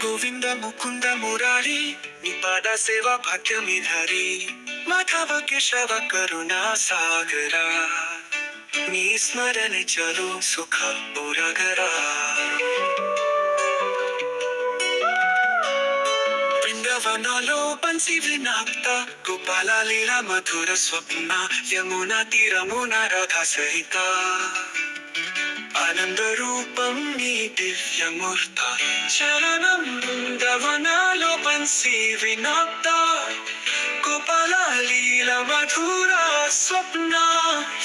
గోవింద ముకుంద మురారి నిపాద సేవ భాగ్యమిధారి మాధవ కేశవ కరుణా సాగరా నీ స్మరణ చలో సుఖ పురగరా బృందావనాలో బన్సీ వినాప్త గోపాల లీలా మధుర స్వప్న యమునా తీరమున రాధా సహిత ఆనంద రూపం నీ దివ్యమూర్త శరణం బృందావనాలో బన్సీ వినాప్త గోపాల లీలా మధుర స్వప్న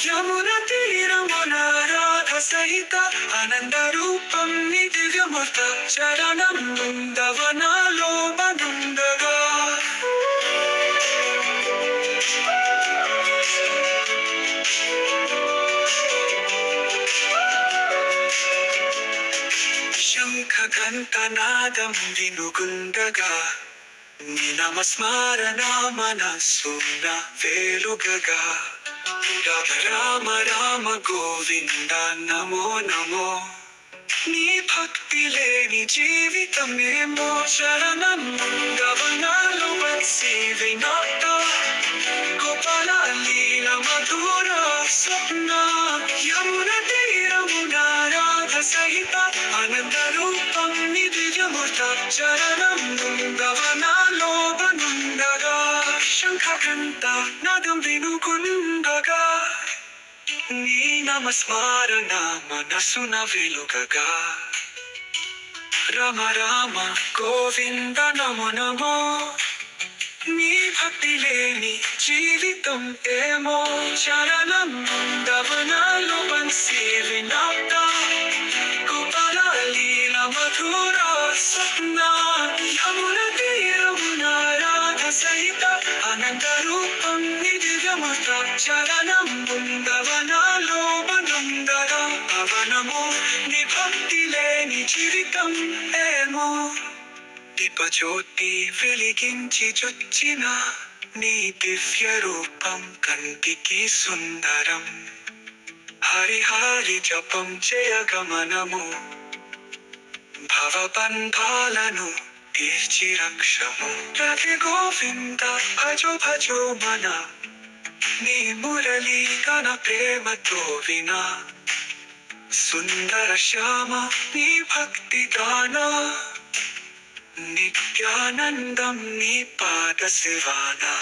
యమునా తీరమున రాధా సహిత ఆనంద రూపం నీ దివ్యమూర్త శరణం బృందావనాలో బనుండగా శంఖ ఘంటనాదం వినుగుండగా నీ నామస్మరణ మనస్సున వేలుగగా రామ రామ గోవింద నమో నమో నీ భక్తి లేని జీవితమేమో శరణం బృందావనాలో బన్సీ వినాప్త గోపాల లీలా మధుర స్వప్న యమునా తీరమున రాధా సహిత ఆనంద రూపం నీ దివ్యమూర్త శరణం బృందావనాలో బనుండగా శంఖ ఘంట నాదం వినుగుండగా నీ నామస్మరణ మనస్సున వెలుగగా రామ రామ గోవింద నమో నమో నీ భక్తి లేని జీవితం ఏమో శరణం బృందావనాలో బన్సీ వినాప్త గోపాల లీలా మధుర స్వప్న యమునా తీరమున రాధా సహిత ఆనంద రూపం నీ దివ్యమూర్త శరణం బృందావనాలో బనుండగా అవనమో నీ భక్తి లేని జీవితం ఏమో దీపజ్యోతి వెలిగించి చొచ్చిన నీ దివ్య రూపం కంటికి సుందరం హరి హరి జపం చేయగమనము భవబంధాలను తీర్చి రక్షము రవి గోవింద భజో భజో మన నీ మురళీ గణ ప్రేమతో వినా సుందర శ్యామ నీ భక్తి గానా నిత్యానందం నీ పాద సేవానా